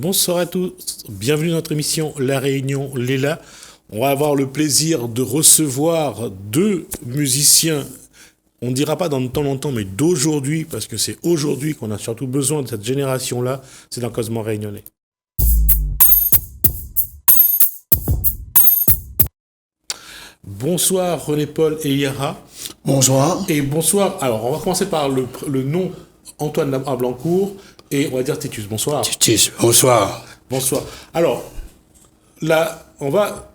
Bonsoir à tous, bienvenue dans notre émission La Réunion Léla. On va avoir le plaisir de recevoir deux musiciens, on ne dira pas dans le temps longtemps, mais d'aujourd'hui, parce que c'est aujourd'hui qu'on a surtout besoin de cette génération-là, c'est dans Cosmo Réunionnais. Bonsoir René-Paul et Yara. Bonsoir. Et bonsoir, alors on va commencer par le nom Antoine Blancourt. Et on va dire Titus, bonsoir. Titus, bonsoir. Bonsoir. Alors, là, on va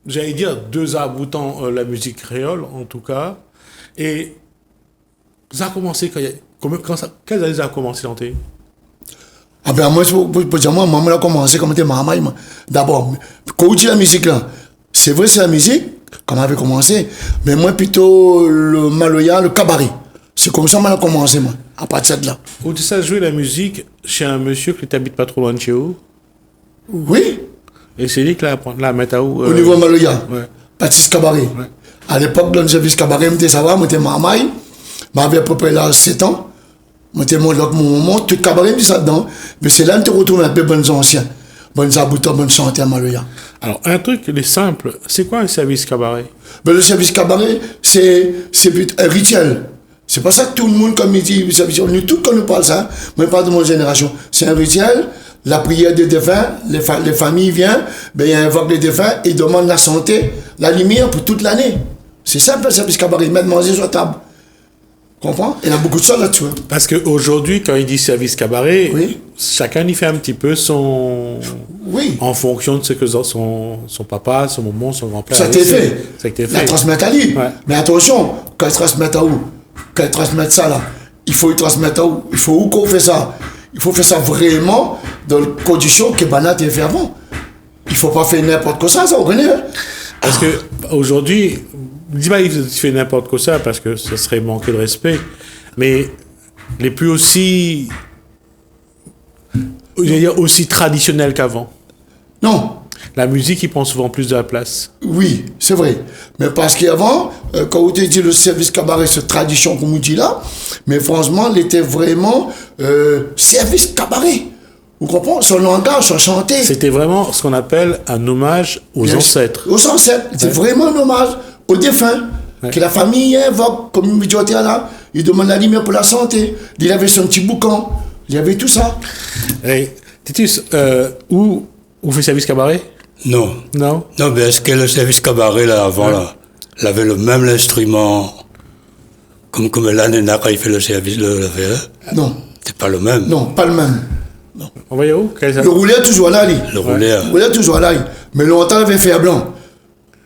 j'allais dire deux aboutants la musique créole, en tout cas. Et ça a commencé quelles années ça a commencé, Lanté? Ah ben moi, pour dire moi, maman a commencé comme était maman. D'abord, quand on dit la musique là, c'est vrai c'est la musique, comme avait commencé, mais moi plutôt le maloya, le cabaret. C'est comme ça que j'ai commencé, moi, à partir de là. Où tu sais jouer la musique chez un monsieur qui t'habite pas trop loin de chez vous? Oui. Et c'est lui qui l'a mettre à où? Au niveau Maloya. Ouais. Baptiste Cabaret. Ouais. À l'époque, dans le service Cabaret, j'étais ça va, j'étais mamaï. J'avais à peu près là 7 ans. J'étais mon moment, tout Cabaret, j'étais ça dedans. Mais c'est là que tu retrouves un peu bonnes anciens. Bonnes aboutants, bonnes santé à Maloya. Alors, un truc, il est simple. C'est quoi un service cabaret? Ben, le service Cabaret, c'est un rituel. C'est pas ça que tout le monde, comme il dit, nous tous quand nous parle ça, moi je parle de mon génération, c'est un rituel, la prière des défunts, les familles viennent, ben ils invoquent les défunts, ils demandent la santé, la lumière pour toute l'année. C'est simple le service cabaret, mettre manger sur la table. Comprends? Il y a beaucoup de choses là-dessus. Parce qu'aujourd'hui, quand il dit service cabaret, oui. Chacun y fait un petit peu son... Oui. En fonction de ce que son papa, son maman, son grand-père... Ça a été fait. Ça a été fait. La transmettre à lui. Ouais. Mais attention, quand il transmet à où? Quand il transmet ça là, il faut y transmettre à où? Il faut où qu'on fait ça? Il faut faire ça vraiment dans les conditions que Banat a fait avant. Il ne faut pas faire n'importe quoi ça, on connaît. Parce que aujourd'hui, dis pas qu'il fait n'importe quoi ça, parce que ce serait manquer de respect, mais les plus aussi... Il y a aussi traditionnel qu'avant. Non. La musique, il prend souvent plus de la place. Oui, c'est vrai. Mais parce qu'avant, quand on te dit le service cabaret, cette tradition qu'on nous dit là, mais franchement, il était vraiment service cabaret. Vous comprenez? Son langage, son chanté. C'était vraiment ce qu'on appelle un hommage aux ancêtres. Aux ancêtres. C'était vraiment un hommage aux défunts. Ouais. Que la famille invoque, comme une médiateur là, il demande la lumière pour la santé. Il avait son petit boucan. Il y avait tout ça. Hey, Titus, où fait service cabaret? Non. Non? Non, mais est-ce que le service cabaret, là, avant, là, il avait le même instrument, comme l'Anena, quand il fait le service, Non. C'est pas le même. Non, pas le même. Non. On va y aller où? Le roulet est toujours là, lui. Le roulet. Le roulet est toujours là, lui. Mais longtemps, il avait fer blanc.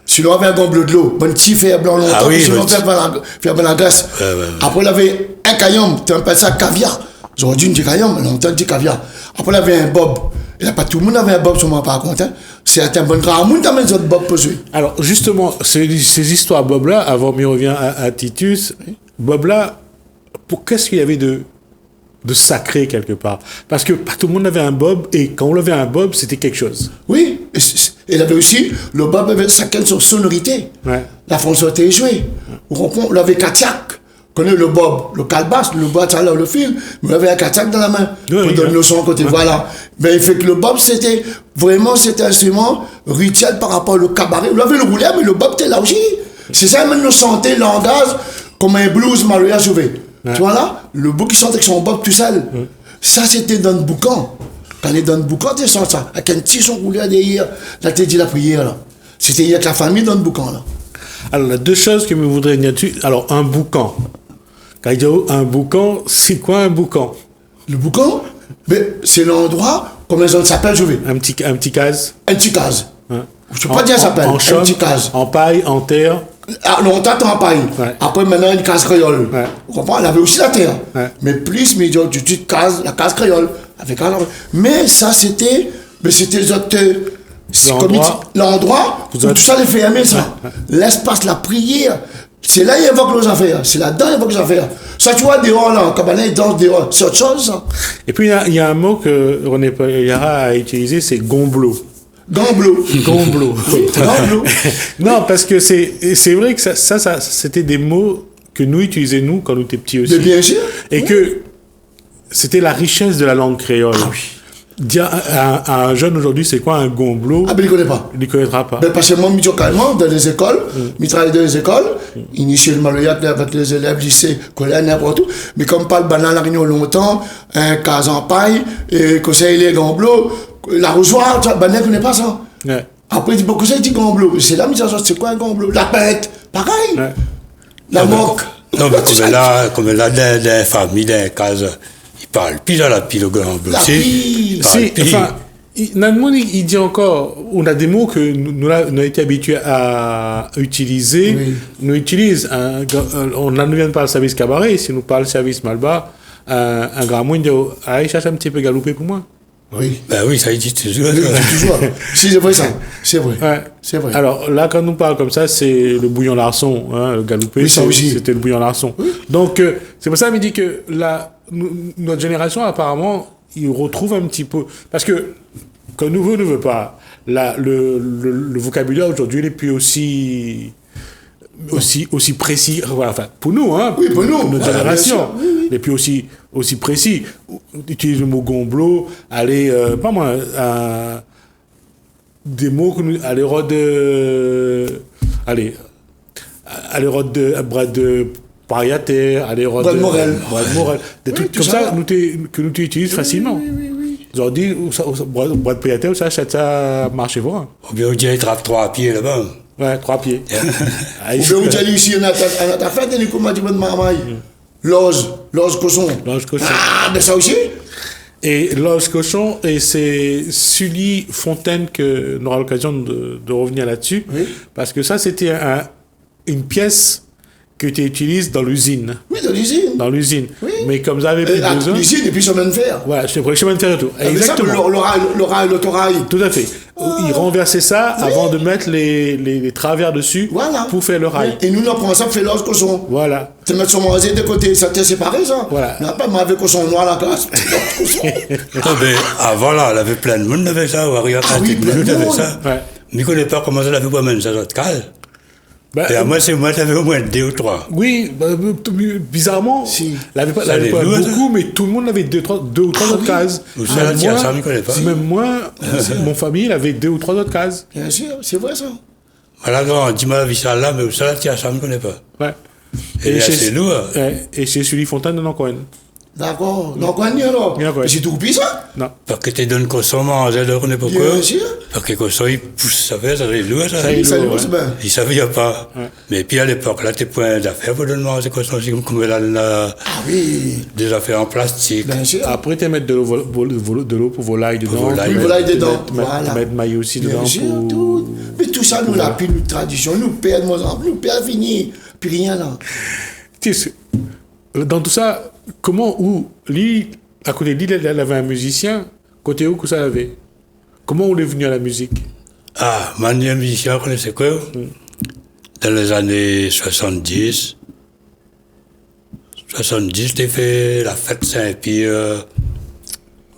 Sinon, il avait un gant bleu de l'eau. Bon petit fer blanc longtemps. Ah oui, sinon, fer blanc la graisse. Ouais. Après, il avait un caillon. Tu appelles ça caviar. Aujourd'hui, on dit caillon, mais longtemps, on dit caviar. Après, il avait un bob. Et là, pas tout le monde avait un bob sur moi, par contre. Hein. C'est un bon grand monde qui a mis des autres bob pour jouer. Alors, justement, ces histoires bob-là, avant qu'on revient à Titus, bob-là, qu'est-ce qu'il y avait de sacré quelque part? Parce que pas tout le monde avait un bob, et quand on avait un bob, c'était quelque chose. Oui, et il avait aussi, le bob avait chacun son sonorité. Ouais. La fonction était jouée. Vous comprenez? On avait Katiak. On connaît le bob, le calebasse, le bois, ça, le fil, mais on avait un Katiak dans la main. Oui, pour donner le son à côté. Ouais. Voilà. Mais il fait que le bob, c'était vraiment cet instrument rituel par rapport au cabaret. On avait le roulet, mais le bob était là aussi. C'est ça, même le santé, le langage, comme un blues Maria joué. Ouais. Tu vois là, le bout qui chantait avec son bob tout seul. Ouais. Ça, c'était dans le boucan. Quand il est dans le boucan, tu sens ça. Avec un petit son roulé derrière, là, tu dit la prière, là. C'était avec la famille dans le boucan, là. Alors, il y a deux choses que je voudrais dire dessus. Alors, un boucan. Quand il dit un boucan, c'est quoi un boucan? Le boucan, c'est l'endroit, comment les autres s'appellent, je vais. Un petit case. Un petit case. Hein? Je ne sais pas dire ça s'appelle. Un petit case. En paille, en terre. Ah, longtemps, en paille. Ouais. Après, maintenant, une case créole. Ouais. Vous comprenez? Elle avait aussi la terre. Ouais. Mais plus, mais du type case, la case créole. Avec mais ça, c'était les autres. L'endroit où tout ça les fait aimer, ça. Ouais. L'espace, la prière. C'est là qu'il invoque nos affaires. C'est là-dedans qu'il invoque nos affaires. Ça, tu vois, dehors, là, en cabaret, il danse dehors. C'est autre chose, ça. Et puis, il y a un mot que René Yara a utilisé, c'est gomblo. Gamblo. Gomblo. Gamblo. Non, parce que c'est vrai que ça, c'était des mots que nous utilisions, nous, quand nous étions petits aussi. Mais bien sûr. Et que c'était la richesse de la langue créole. Ah oui. Dire à un jeune aujourd'hui, c'est quoi un gomblo? Ah ben il ne connaît pas. Il ne connaîtra pas. Ben, parce que moi, je carrément dans les écoles, je travaille dans les écoles, initié le maloyat avec les élèves, lycée, collège, n'importe où. Mais comme parle banal la réunion longtemps, un cas en paille, et conseil les gamblots, la rosoire, ben ne connaît pas ça. Ouais. Après, il dit, bon, conseil dit gamblo. C'est là, mais c'est quoi un gamblo? La pète, pareil. Ouais. La moque. Non, mais comme là, dans les familles, dans les cases, ils parlent plus dans la pile au grand bleu. La pile. Enfin, il dit encore, on a des mots que nous avons été habitués à utiliser. Oui. Nous utilise, on ne vient pas le service cabaret, si nous parle service malba, un grand monde dit, allez chercher un petit peu galopé pour moi. Oui. Ben oui, ça il dit toujours. Oui, toujours. Si, c'est vrai ça. C'est vrai. Ouais. C'est vrai. Alors là, quand on nous parle comme ça, c'est le bouillon larçon, hein, le galoupé, Oui, ça aussi. c'était le bouillon larçon. Oui. Donc, c'est pour ça qu'il me dit que notre génération, apparemment, il retrouve un petit peu... Parce que, quand nous ne veut pas, le vocabulaire aujourd'hui n'est plus aussi précis, enfin, pour nous, hein, Oui, pour nous. notre Voilà, génération, bien sûr. Oui, n'est plus aussi précis. Utilise le mot gomblo, aller, pas moi, des mots que nous, aller rod de bras de pariater, aller rod Bras de Morel. des trucs tout comme ça. ça que nous utilises facilement. Aujourd'hui, bras de pariater, ça achète ça marché voir. Ou bien on dit il trappe 3 pieds là-bas. Ouais, 3 pieds. Ou bien on dit ici, on a fait des comment tu veux de marmaille. Loge cochon. Loge cochon. Ah, mais ça aussi. Et Loge Cochon, et c'est Sully Fontaine que nous aura l'occasion de revenir là-dessus, Oui. parce que ça, c'était une pièce que tu utilises dans l'usine. Oui, dans l'usine. Dans l'usine. Oui. Mais comme ça avait plus besoin... L'usine et puis chemin de fer. Voilà, c'est pour le chemin de fer et tout. Exactement. L'orail, l'autorail. Tout à fait. Ils renversaient ça avant de mettre les travers dessus Voilà. pour faire le rail. Et nous, on prend ça pour faire l'os cochon. Voilà. Tu mets son magasin de côté, ça t'est séparé, ça. Voilà. On n'a pas mauvais cochon noir à la classe. Non, mais avant là, elle avait plein de monde avec ça. Ou arrière, Ah oui, plein de avait monde. ça. Ouais. Mais je ne connais pas comment ça l'avait pas même ça, ça te cale. Bah, Et à moi, c'est moi, j'avais au moins 2 ou 3. oui, bizarrement, Si. l'avait pas Ça les beaucoup, loue, ça. mais tout le monde avait deux ou trois autres cases. Ou ça, tiens, ça, je ne connais pas. Même moi, mon famille, il avait 2 ou 3 autres cases. Bien sûr, c'est vrai, ça. Voilà, quand dis-moi la vie ça là, mais ça, tiens, ça, je ne connais pas. Ouais. Et c'est lourd. Et chez Sully Fontaine, non, Cohen. D'accord. Donc, on y est, alors. Bien, quoi. C'est tout coupé, ça. Non. Parce que tu donnes qu'on s'en mange, on ne pas quoi. Bien sûr. Parce que quand ça, il pousse, ça fait, ça c'est lourd, ça. Ça, il est Ça, lourd, c'est ouais. bien. Il ne savait pas. Ouais. Mais puis à l'époque, là, tes points d'affaires pour donner manger comme ça, comme elle a Ah oui. des affaires en plastique. Bien sûr. Après, tu mettre de l'eau pour volaille dedans. volaille. Oui, volaille dedans. Voilà. Mettre maillot aussi Bien dedans sûr, pour... tout. Mais tout ça, nous, la plus notre tradition, nous perdons, nous perdons fini. Puis rien, là. Tu sais, dans tout ça, où lui, à côté de lui, il avait un musicien, côté où que ça avait? Comment on est venu à la musique? Ah, Manu musicien, vous connaissez quoi? Dans les années 70, j'ai fait la fête Saint-Pierre,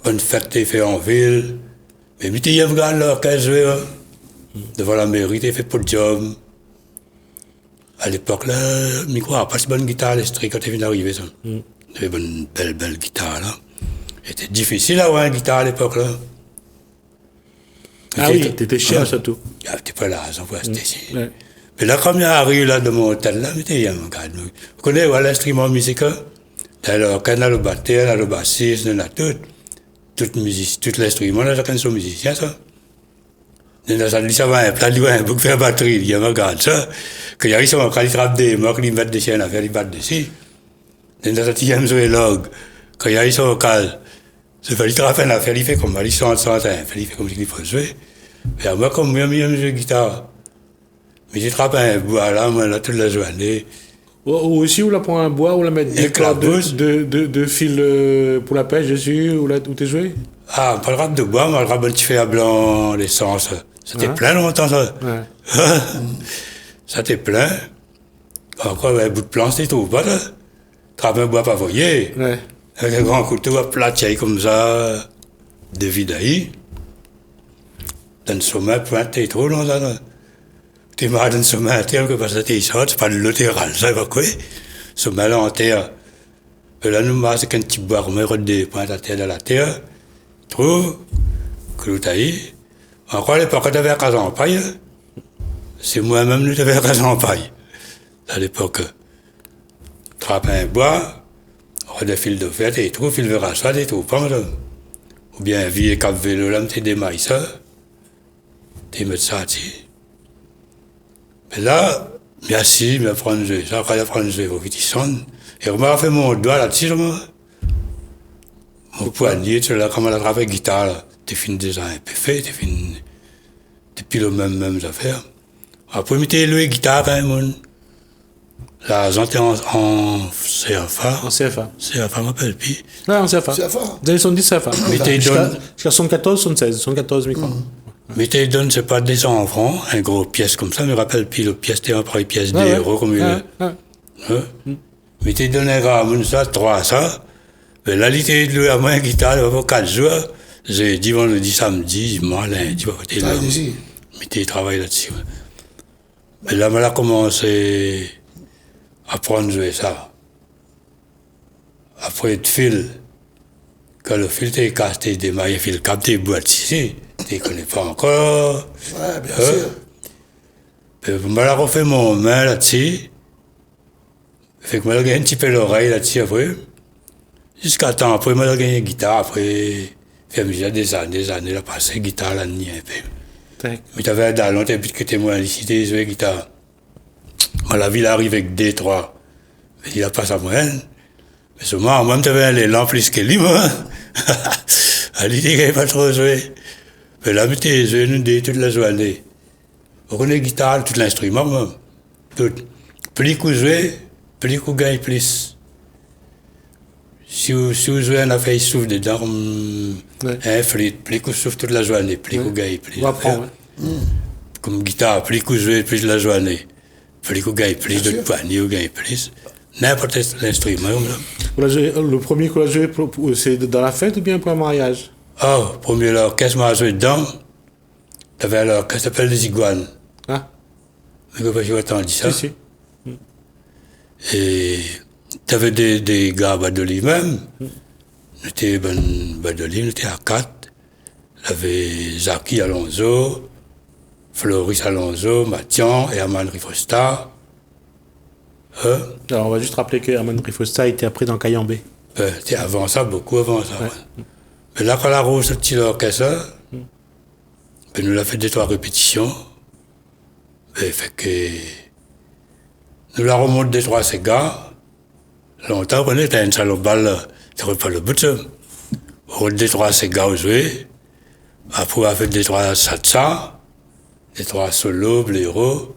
bonne fête, j'ai fait en ville. Mais puis, il y a un là, 15 jours, devant la mairie, j'ai fait podium. À l'époque, là, je crois, pas si bonne guitare électrique quand tu viens d'arriver, ça. J'avais une belle guitare, là. C'était difficile d'avoir une guitare à l'époque, là. Ah oui, t'étais cher, surtout. Ah, t'es pas là, ça va, c'était ici. Ouais. Mais là, comme il arrive là de mon hôtel, là, mais t'es un gars. Vous connaissez l'instrument musical? T'as le batteur, le bassiste, on a tout. Tout l'instrument, là, chacun son musicien, ça. Ça va un plat, un bouc faire batterie, il y a un gars, ça. Quand il arrive, quand il frappe des morts, il met des chiens à faire, il bat dessus. Dans sa tienne, jouer log. Quand il arrive sur le cal, c'est fait, il frappe une affaire, il fait comme, il sent, il fait comme s'il faut jouer. Et moi, comme moi, je joue guitare. Mais j'ai frappé un bois là, moi, là, toute la journée. Ou aussi, on la prend un bois, on la met des cordes de fil pour la pêche dessus, où t'es joué? Ah, on parlera de bois, mais on parlera un petit fer blanc, l'essence. C'était plein longtemps, ça. Ouais. Ça t'est plein. Encore un bout de planche, tu trouves pas, là. Trappe un bois pavoyé. Ouais. Avec un grand couteau à plat, comme ça, de vidaille. Dans le sommet, pointé trop long, ça. T'es mal dans le sommet à terre, parce que t'es ça, c'est pas le latéral, ça va quoi. Sommet là en terre. Et là, nous, c'est qu'un petit bois, on met des points à terre dans la terre, trouve, que l'on taille. Encore à l'époque, on avait un cas en paille. C'est moi-même, nous avons un cas en paille. À l'époque, trappe un bois, on a des fils de fer, et tout, fil de rachat, et tout, pas mal. Ou bien, vie et cap vélo, là, tu des maïs, tu mets ça, tu. Mais là, merci, mais prendre jeu, ça, quand il prendre jeu, il sonne. Et on m'a fait mon doigt là-dessus, mon poignet, tu là, comme on a travaillé guitare, là, tu finis déjà un peu fait, tu finis depuis le même affaire. Après, tu loué guitare, quand même, là, j'étais en CFA. En CFA. CFA, je m'appelle, puis. Ouais, en CFA. CFA. Vous avez 70 CFA. Mais t'es donne. Jusqu'à 74, 76, 74 micro. Mais t'es donne, c'est pas 200 francs, un gros pièce comme ça, je me rappelle, puis le pièce, t'es un pareil pièce d'euros, comme il est. Mais t'es donné un gars, ça, 300. Mais là, il était loué à moi une guitare, il va faire 4 jours. J'ai dit vendredi, samedi, lundi, tu vois, t'es là. Mais t'es travaillé là-dessus. Mais là, on a commencé à apprendre à jouer ça. Après, le fil, quand le fil t'es cassé, t'es démarré, le fil cap, t'es boîte ici, t'es connais pas encore. Ouais, bien sûr. Puis, on m'a refait mon main là-dessus. Fait que moi, j'ai gagné un petit peu l'oreille là-dessus après. Jusqu'à temps après, moi, j'ai gagné une guitare. Après, j'ai des années, là, passé, guitare là, ni un peu. Mais t'avais un dallon, t'es plus que t'es moins ici, t'es joué guitare. Moi, la ville arrive avec D3. Il a pas à moyenne. Mais seulement, moi, t'avais un élan plus que lui, moi. Elle dit qu'il n'avait pas trop joué. Mais là, t'es joué, nous, toute la journée. On connaît guitare, tout l'instrument, moi. Tout. Plus qu'on joue, plus qu'on gagne plus. Si vous jouez un affaire, il souffle dedans, un flûte, plus qu'on souffle toute la journée, plus qu'on gagne plus. Comme guitare, plus qu'on joue, plus la journée. Plus qu'on gagne plus, de poignées, on gagne plus. N'importe quel instrument. Le premier qu'on a joué, c'est dans la fête ou bien pour un mariage? Ah, premier l'orchestre m'a joué dedans. T'avais l'orchestre qui s'appelle les Iguanes. Ah. Mais que j'ai entendu ça. Si. Et t'avais des gars à Badoli même. Nous étions Badoli, nous étions à 4. T'avais Zaki Alonso, Floris Alonso, Mathian et Aman Rifosta. Alors on va juste rappeler que Aman Rifosta était après dans Kayambé. C'était avant ça, beaucoup avant ça. Ouais. Mais là, quand la rose sortit l'orchestre, nous l'a fait 2-3 répétitions. Et fait que nous la remonte 2-3 ces gars. Longtemps, on était à une salle au bal, c'était pas le bout de ça. On a 2-3 ces gars jouer. Après, on a fait 2-3 satsa, 2-3 solos, bléros.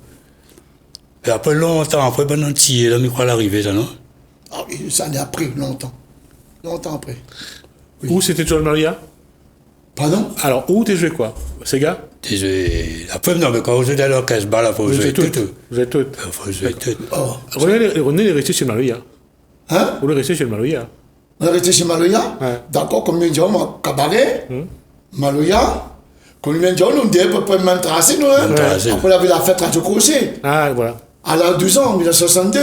Et après, longtemps, après, ben, on tire, là, on croit l'arrivée, ça, non? Ah oui, ça en est après, longtemps. Longtemps après. Oui. Où c'était John Maria? Pardon? Alors, où t'es joué quoi? Ces T'es joué. Après, non, mais quand vous jouez dans l'orchestre, il faut jouer tout. Vous êtes tout. Il faut jouer tout. Oh. René est resté chez Maloya. Hein? On est resté chez Maloya. On est resté chez Maloya? Ouais. D'accord, comme nous disons, cabaret, Maloya. Comme nous disons, nous devons à peu près même tracé, nous. Hein? Après, on avait la fête Radio Crochet. Ah, voilà. À l'âge de 12 ans, en 1962,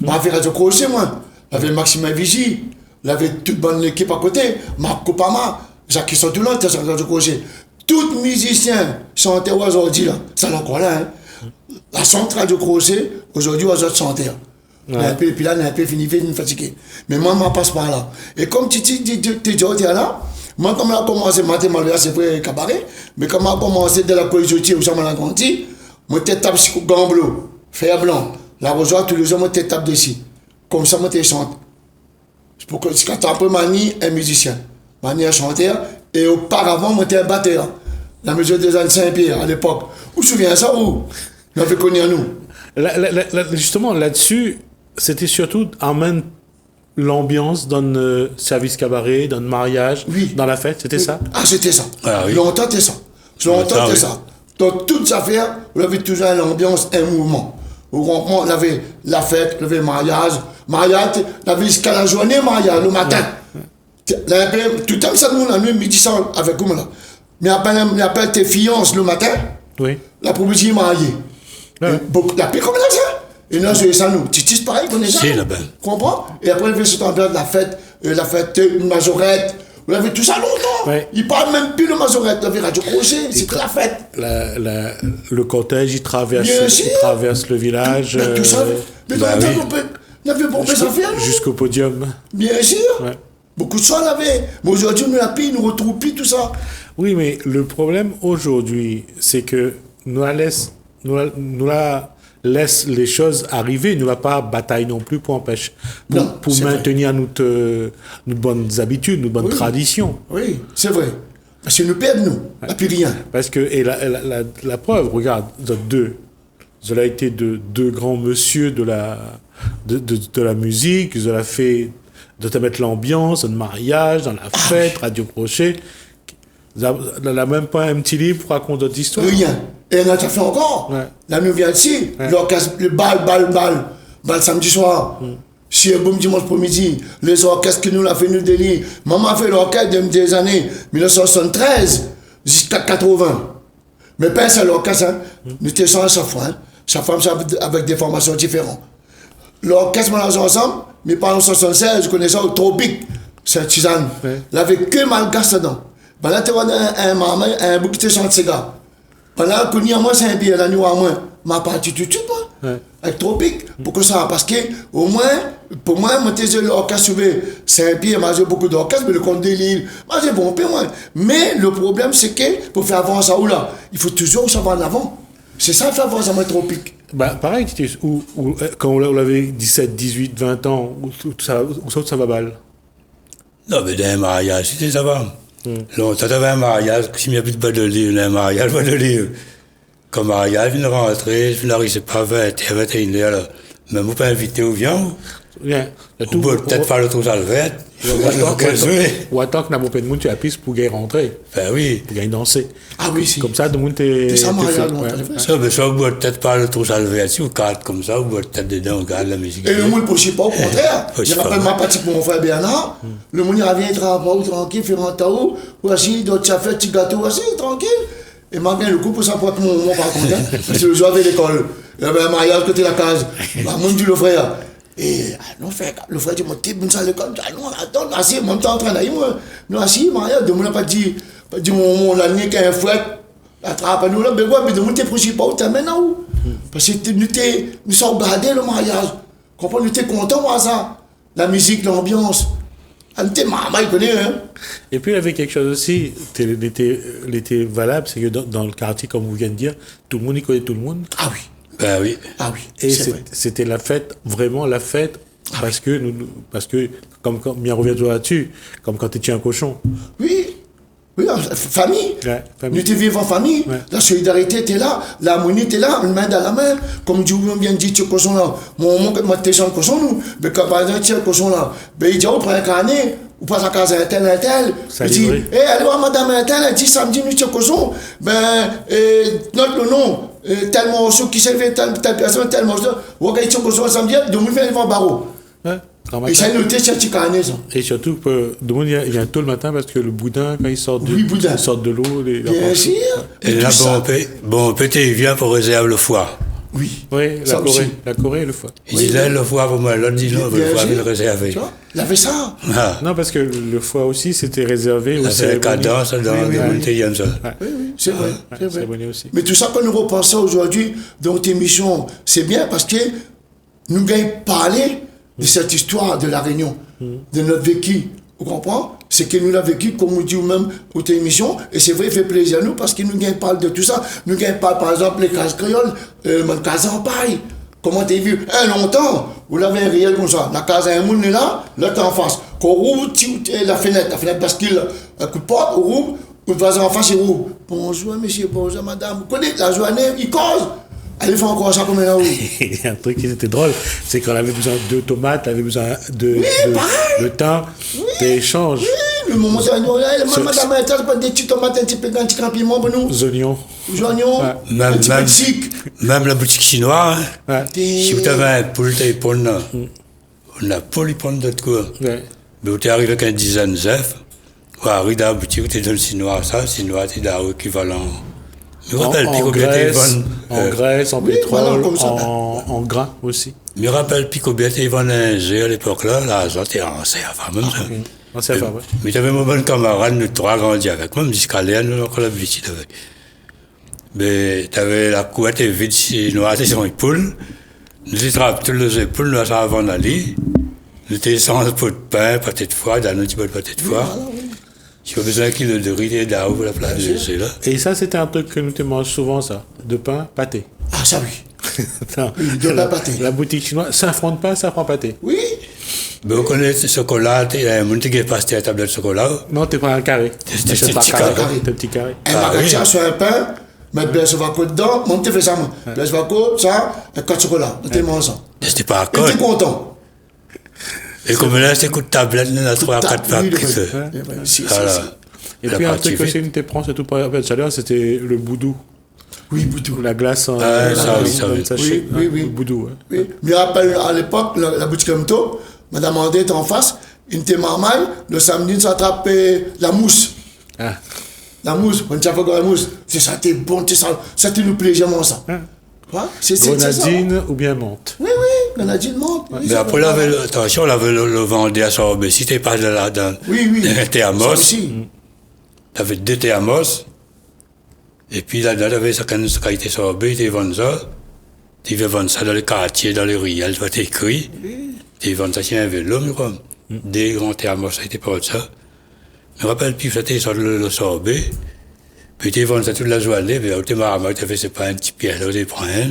on a fait Radio Crochet, moi. On avait Maxime Vigie. On avait toute bonne équipe à côté. Marc Copama, Jacques Sotoulon, était sur Radio Crochet. Tous les musiciens chantaient aujourd'hui, là. Ça l'a encore là, hein. La centre Radio Crochet, aujourd'hui, aux autres chanteurs. Ouais. Et puis là, on a un peu fini, fatigué. Mais moi, je passe par là. Et comme tu dis là, moi, comme on a commencé, mathématiquement, c'est vrai, cabaret, mais comme on a commencé de la collisotie, où ça m'a grandi, moi, je tape sur Gamblo, fer blanc, la rosoire, tous les jours, moi, je tape dessus. Comme ça, moi, je chante. C'est pour que, quand tu as un peu Mani, un musicien, Mani, un chanteur, et auparavant, moi, j'étais un batteur. La mesure des années Saint-Pierre, à l'époque. Vous vous souvenez de ça, ou? Vous avez connu à nous. Justement, là-dessus, c'était surtout emmène l'ambiance dans le service cabaret, dans le mariage, dans la fête, c'était ça? Ah, c'était ça. Ah, oui. Longtemps, c'était ça. Longtemps, c'était ça. Dans toutes les affaires, on avait toujours l'ambiance, un mouvement. Au rond-point, on avait la fête, on avait le mariage. Mariage, on avait jusqu'à la journée, mariage, le matin. Tout le temps, ça, nous, la nuit, midi, ça, avec vous, là. Mais on appelle tes fiances le matin. Oui. La proposition mariée. La paix comme ça. Et nous, on jouait ça, nous. Titis, pareil, connais ça? Si, là-bas. Comprends? Et après, il fait cette ambiance de la fête, une majorette. Vous avez tout ça longtemps. Ouais. Il parle même plus de majorette. Vous avez Radio Crochet, c'est que la fête. Le cortège, il traverse le village. Mais tout ça. Mais dans le temps, on avait pompé ça faire. Jusqu'au podium. Bien sûr. Ouais. Beaucoup de ça, on avait. Mais aujourd'hui, on nous la pille, nous retrouve plus tout ça. Oui, mais le problème aujourd'hui, c'est que nous la laisse les choses arriver, nous la pas bataille non plus pour empêcher, pour maintenir notre bonnes habitudes, nos bonnes traditions. Oui, c'est vrai. Parce que nous perdons, nous, ouais. Plus rien. Parce que, et la preuve, regarde, vous avez été deux grands messieurs de la musique, vous avez fait, de te mettre l'ambiance, dans le mariage, dans la fête, Radio Crochet. Vous n'avez même pas un petit livre pour raconter d'autres histoires. Rien. Et on a fait encore. Ouais. Là, nous vient ici, ouais. L'orchestre, le bal samedi soir. Si un bon dimanche pour midi, les orchestres que nous l'avons fait, nous délire. Maman a fait l'orchestre des années 1973 jusqu'à 80. Mais pas c'est l'orchestre, hein. Nous étions sans chaque fois. Hein. Chaque fois, avec des formations différentes. L'orchestre, on l'a ensemble, mais par en 76, je connais ça au Tropique, c'est Suzanne. Ouais. Il n'avait que Malgache dedans. Ben là, tu vois un bouc qui te chante ces gars. Ben là, qu'on y a moi, c'est un billet, la nuit à moi. Ma partie tout de suite, moi. Ouais. Avec Tropique. Pourquoi ça? Parce que, au moins, pour moi, moi, j'ai l'orchestre, c'est un billet, moi, j'ai beaucoup d'orchestres, mais le compte de l'île, moi, j'ai bon, moi. Mais le problème, c'est que, pour faire avancer ça, là, il faut toujours savoir en avant. C'est ça, faire avancer moi, Tropique. Bah, pareil, quand on avait 17, 18, 20 ans, où ça va mal? Non, mais dans un mariage, c'était ça va. Donc, tu avais un mariage, s'il n'y a plus de badeau, un mariage, comme mariage, je viens de rentrer, je n'arrivais pas à 21 heures, là. Mais vous pas invité ou viens? Bien. Ou peut-être faire le trou salvette. Ou attends que n'a pas de monde sur la piste pour gagner rentrer. Ben oui. Pour gagner danser. Ah oui, si. Comme ça, tout le monde est. Ça, mariage, ça, mais ça, ou peut-être pas le trou salvette, si, ou cadre comme ça, ou peut-être dedans, on garde la musique. Et le monde ne poursuit pas, au contraire. Je rappelle ma partie pour mon frère Bernard. Le monde, il revient, il travaille tranquille, fait un taou, ou assis, d'autres ça fait petit gâteau, assis, tranquille. Et m'a bien le coup pour ça pour mon par contre. Parce que le jour avec l'école. Il y avait un mariage côté la case. Bah, mon dit le frère. Et le frère dit, mon type, nous allons comme ça. Non, attends, assis, mon temps en train d'aller, moi. Nous assis, mariage, de mon n'a pas dit, mon année qu'un frère, la trappe à nous là, mais ouais, mais de mon t'es principal, t'es maintenant où? Parce que nous sommes gardés le mariage. Comprends, nous t'es content, moi, ça. La musique, l'ambiance. Maman, il connaît, hein. Et puis, il y avait quelque chose aussi, l'été valable, c'est que dans le quartier, comme vous venez de dire, tout le monde y connaît tout le monde. Ah oui. Ben oui. Ah oui. Et c'était la fête, vraiment la fête, parce que, comme bien revient toujours là-dessus, comme quand tu étais un cochon. Oui. Oui, famille. Ouais, famille. Nous te vivons en famille. Ouais. La solidarité était là, l'harmonie était là, une main dans la main. Comme Dieu vient de dire, tu es cochon là. Mon t'es sans cochon, nous. Mais quand par exemple, tu es cochon là, ben il dit, on prend un carnet, ou passe à casa un tel. Il dit, allez voir madame un tel, elle dit, samedi, nous, tu es cochon. Ben, note le nom, tel morceau qui s'est fait, telle personne, tel morceau. Ou regarde, tu es cochon samedi, de nous faire devant barreau. Ouais. Et ça nous était chez Ticané, ça. Et surtout que il vient tôt le matin parce que le boudin, quand il sort de l'eau, bien sûr. Et là, bon, peut-être il vient pour réserver le foie. Oui. Oui, la Corée et le foie. Il dit là, le foie pour moi, l'autre dit non, le foie, il le réservé. Il avait ça. Ah. Non, parce que le foie aussi, c'était réservé aux cérémonies. C'est cadence dans les montaignes, ça. Oui, c'est vrai. C'est vrai. Aussi. Mais tout ça, quand nous repensons aujourd'hui dans notre émission, c'est bien parce que nous gagnons parler de cette histoire de la Réunion, de notre vécu. Vous comprenez? C'est que nous l'avons vécu, comme on dit même aux émissions, et c'est vrai, il fait plaisir à nous parce que nous parle de tout ça. Nous parle par exemple les cases créoles, mon case en paille. Comment t'as vu? Longtemps, vous l'avez un réel comme ça. La case à un monde est là, l'autre en face. Quand on roule, la fenêtre bascule, un coup de porte, on roule, on va en face, il roule. Bonjour monsieur, bonjour madame. Vous connaissez la journée, il cause. Elle fait encore ça comme un Il y a un truc qui était drôle, c'est qu'on avait besoin de tomates, on avait besoin de thym, d'échanges. Oui, le moment où madame a été des petites tomates, un petit peu de piment pour nous. Oignons. Oignons. Même la boutique chinoise, si vous avez un poule, on a poule, il prend de quoi. Mais vous êtes arrivé avec une dizaine d'œufs, vous arrivez dans la boutique, vous êtes dans le chinois, ça, le chinois, c'est l'équivalent. Je me rappelle plus combien En graisse, en oui, pétrole, voilà, comme ça. en grains aussi. Je me rappelle plus combien ils vendaient à l'époque là, c'était en CFA même ça. En CFA, ouais. Mais j'avais mon bon camarade, nous trois grandis avec moi, jusqu'à l'air, nous encore la visite avec. Mais t'avais la couette vide, nous étions sur une poule, nous étions toutes les épaules, nous étions avant d'aller, nous étions sans pot de pain, pâté de foie, dans notre pot de pâté de foie. J'ai besoin d'un kilo de riz et d'arbre pour la place de c'est là. Et ça, c'était un truc que nous te mangeons souvent, ça. De pain, pâté. Ah, ça oui. Non. Oui, de pain pâté. La boutique chinoise, ça affronte pas, ça prend pâté. Oui. Mais on connaît le chocolat, il y a un monde qui est passé à la table de chocolat. Non, t'es pas un carré. T'es C'est pas petit carré. carré. T'es un petit carré. Un Ah, magasin oui. sur un pain, mettre Blaise Vaco dedans, mon petit fait ça, moi. Blaise Vaco, ça, un code chocolat. On te mange ça. C'était pas à Et code. t'es content. Et comme là, c'est coup de tablette, il y en a 3 à 4 packs. Oui, si. Voilà. Et La puis un partie truc aussi, vite. nous te prend, c'est tout pas de chaleur, c'était le boudou. Oui, Boutou. Ou la glace en Ah, ça, oui, ça, dans oui. le sachet. Oui, oui. Le boudou, ouais. Oui. Je me rappelle à l'époque, la boutique Mto, Madame André était en face, une était marmaille, le samedi, on s'attrapait la mousse. Ah. La mousse, on t'a fait la mousse. C'est ça, c'était bon, ça te nous plaisait, moi, ça. Ouais, c'est ça. Grenadine ou bien menthe. Oui, grenadine monte. Oui, Mais c'est après, vrai. attention, on avait le vendé à sorbet. Si t'es pas là dans Oui. t'es à Ça Moss, aussi. t'avais 2 thés à Moss, et puis là-dedans, t'avais sa qualité sorbet, tu vendu ça. Tu veux vendre ça dans les quartiers, dans les ruelles, tu vas t'écrire. Tu vends ça chez un vélo, mais quoi. Des grands thés à Moss, ça a été pas de ça. Je me rappelle, puis c'était sur le sorbet. Puis tu vends ça toute la journée, puis tu m'as fait, c'est pas un petit pied, là, tu prends un.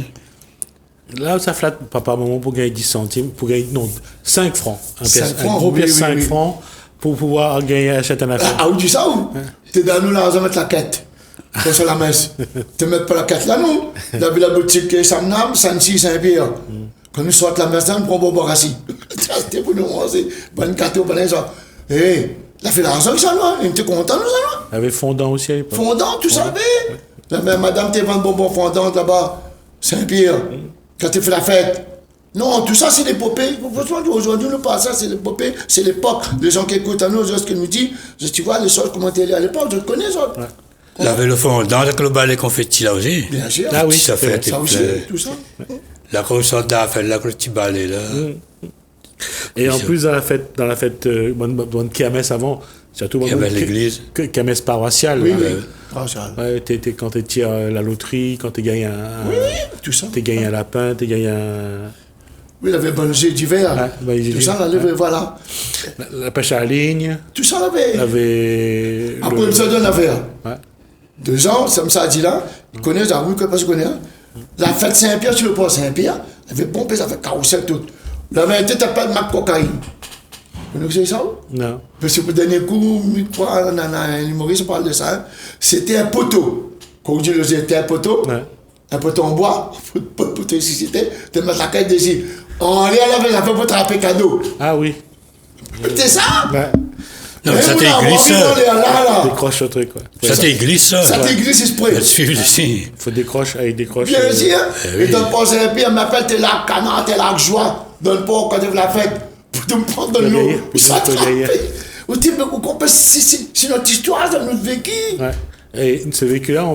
Là, ça flatte papa, maman pour gagner 10 centimes, pour gagner, non, 5 francs. Un, 5 un francs, gros oui, pièce, oui, 5 oui. francs, pour pouvoir gagner, acheter un affaire. Ah, où tu sais où? T'es dans nous là, on va mettre la quête. Comme ça, la messe. Tu mets pas la quête là, non? Là, la boutique Samnam, Sansi, Saint-Pierre. Quand nous sortons la messe, on prend bon rassis. C'était pour nous manger. Bonne carte, bonne ça. Eh, la fait l'argent, ça, là. Il était content, nous, ça, là. Il y avait fondant aussi à l'époque. Fondant, tu savais? La mère, madame, t'es vendu bonbon fondant là-bas, Saint-Pierre, quand tu fais la fête. Non, tout ça, c'est l'épopée. Aujourd'hui, nous parlons ça, c'est l'épopée, c'est l'époque. Les gens qui écoutent à nous, ce qu'ils nous disent, tu vois, les choses, comment t'es à l'époque, je te connais, ça. Il avait le fondant avec le balai confetti là aussi. Bien sûr. Ah oui, ça fait. Ça aussi, tout ça. La grosse sorte d'affaire, là, avec le petit balai là. Et en plus, dans la fête bonne kermesse avant, surtout Il y avait l'église. kermesse paroissiale. Oui, là. oui. Ah, ça. Ouais, quand tu tires la loterie, quand tu gagnes Tout ça. t'es gagné un lapin, tu gagné un. Oui, il avait bon jeu d'hiver. Ah, bah, Tout ça, là, voilà. La pêche à la ligne, Tout ça, là, avait. avait. Après, il me donne affaire. Ouais. 2 ans, ça me ça dit là, il connaît, ça, oui, parce que je connais. La fête Saint-Pierre, sur le port Saint-Pierre, il avait pompé, ça fait carrousel tout. Il avait un tête à pas de Mac cocaïne. Vous connaissez ça? Non. Parce que pour le dernier coup, un humoriste parle de ça. Hein. C'était un poteau. Quand on dit que c'était un poteau, Ouais. un poteau en bois, pas de poteau ici, c'était, tu mets la caille dessus. En l'air, là, ça fait pour attraper cadeau. Ah oui. C'est ça? Ouais. Non, mais ça t'église ça. Là. Décroche le truc, quoi. Ça t'église ça. Ça t'église, c'est spray. Ça te suit ici. Faut décrocher, avec décroche. Bien sûr. oui. Et dans le port Saint-Pierre, on m'appelle, t'es là, canard, t'es là, joie. Dans le port, quand tu fais la fête, pour te prendre de Le l'eau. gaillard, Pour s'attraper. gaillard. Ou tu me comprends, c'est notre histoire, c'est notre vécu. Ouais. Et ce véhicule-là,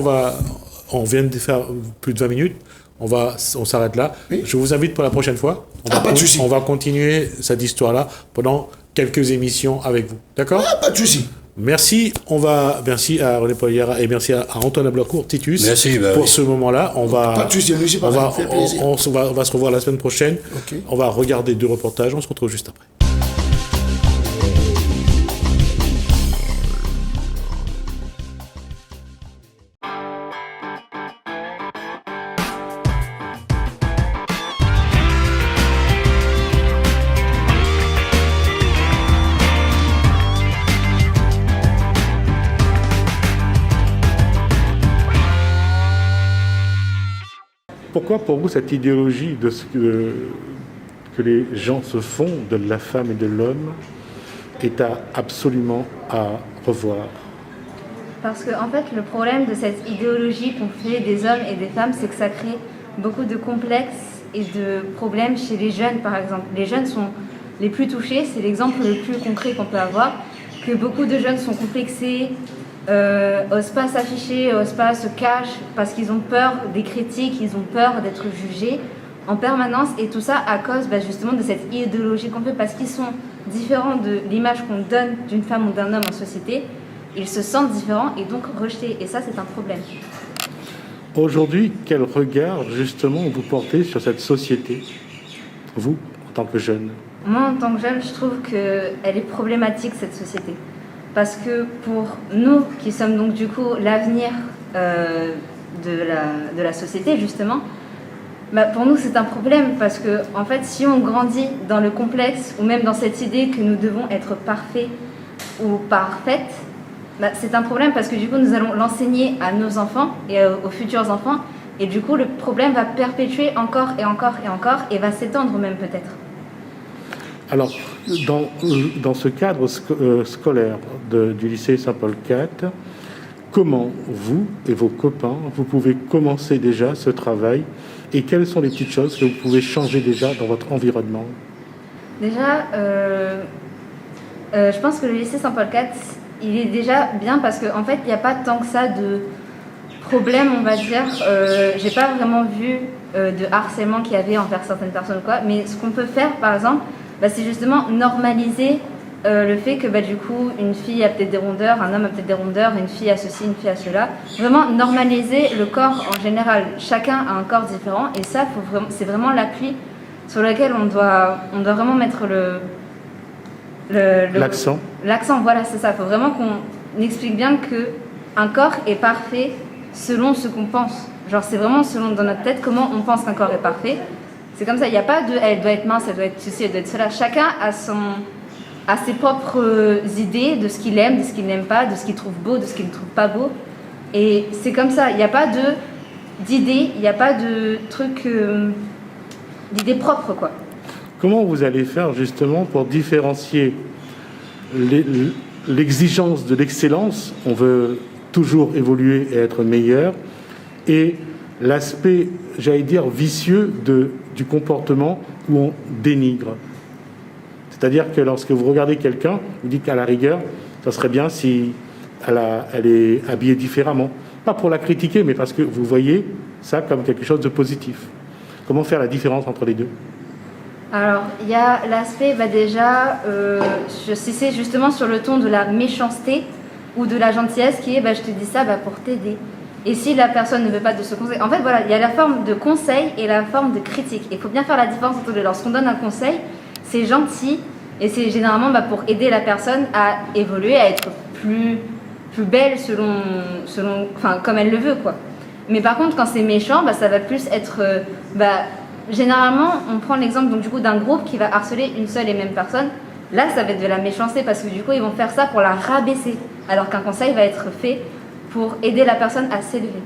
on vient de faire plus de 20 minutes. On s'arrête là. Oui. Je vous invite pour la prochaine fois. Pas de souci. On va continuer cette histoire-là pendant quelques émissions avec vous. D'accord? Ah, pas de souci. Merci à René Poliera et merci à Antoine Ablacourt, Titus, Merci, bah pour oui. ce moment-là. Pas de souci, nous, c'est pas on grave, va, ça fait plaisir. on va se revoir la semaine prochaine. Ok. On va regarder 2 reportages. On se retrouve juste après. Pourquoi pour vous cette idéologie de ce que les gens se font de la femme et de l'homme est absolument à revoir? Parce que en fait, le problème de cette idéologie qu'on fait des hommes et des femmes, c'est que ça crée beaucoup de complexes et de problèmes chez les jeunes, par exemple. Les jeunes sont les plus touchés, c'est l'exemple le plus concret qu'on peut avoir, que beaucoup de jeunes sont complexés, osent pas s'afficher, osent pas se cacher parce qu'ils ont peur des critiques, ils ont peur d'être jugés en permanence, et tout ça à cause justement de cette idéologie qu'on fait, parce qu'ils sont différents de l'image qu'on donne d'une femme ou d'un homme en société. Ils se sentent différents et donc rejetés, et ça c'est un problème. Aujourd'hui, quel regard justement vous portez sur cette société, vous, en tant que jeune? Moi, en tant que jeune, je trouve qu'elle est problématique, cette société. Parce que pour nous, qui sommes donc du coup l'avenir de la société, justement, pour nous, c'est un problème. Parce que, en fait, si on grandit dans le complexe, ou même dans cette idée que nous devons être parfaits ou parfaites, c'est un problème, parce que du coup, nous allons l'enseigner à nos enfants et aux futurs enfants. Et du coup, le problème va perpétuer encore et encore et encore, et va s'étendre même peut-être. Alors, dans ce cadre scolaire du lycée Saint-Paul IV, comment vous et vos copains, vous pouvez commencer déjà ce travail, et quelles sont les petites choses que vous pouvez changer déjà dans votre environnement? Déjà, je pense que le lycée Saint-Paul IV, il est déjà bien, parce qu'en fait, il n'y a pas tant que ça de problème, on va dire. J'ai pas vraiment vu de harcèlement qu'il y avait envers certaines personnes ou quoi, mais ce qu'on peut faire, par exemple, c'est justement normaliser le fait que du coup une fille a peut-être des rondeurs, un homme a peut-être des rondeurs, une fille a ceci, une fille a cela. Vraiment normaliser le corps en général. Chacun a un corps différent, et ça, c'est vraiment l'appui sur lequel on doit vraiment mettre l'accent. L'accent, voilà, c'est ça. Il faut vraiment qu'on explique bien qu'un corps est parfait selon ce qu'on pense. Genre, c'est vraiment selon dans notre tête comment on pense qu'un corps est parfait. C'est comme ça, il n'y a pas de elle doit être mince, elle doit être ceci, elle doit être cela. Chacun a ses propres idées de ce qu'il aime, de ce qu'il n'aime pas, de ce qu'il trouve beau, de ce qu'il ne trouve pas beau. Et c'est comme ça, il n'y a pas d'idées, il n'y a pas de trucs, d'idées propres, quoi. Comment vous allez faire justement pour différencier l'exigence de l'excellence, on veut toujours évoluer et être meilleur, et l'aspect, j'allais dire, vicieux du comportement où on dénigre? C'est-à-dire que lorsque vous regardez quelqu'un, vous dites qu'à la rigueur, ça serait bien si elle est habillée différemment. Pas pour la critiquer, mais parce que vous voyez ça comme quelque chose de positif. Comment faire la différence entre les deux? Alors, il y a l'aspect, déjà, si c'est justement sur le ton de la méchanceté ou de la gentillesse qui est, je te dis ça pour t'aider. Et si la personne ne veut pas de ce conseil... En fait, voilà, il y a la forme de conseil et la forme de critique. Il faut bien faire la différence entre les deux. Lorsqu'on donne un conseil, c'est gentil, et c'est généralement pour aider la personne à évoluer, à être plus belle comme elle le veut, quoi. Mais par contre, quand c'est méchant, ça va plus être... généralement, on prend l'exemple donc, du coup, d'un groupe qui va harceler une seule et même personne. Là, ça va être de la méchanceté, parce que du coup, ils vont faire ça pour la rabaisser, alors qu'un conseil va être fait pour aider la personne à s'élever.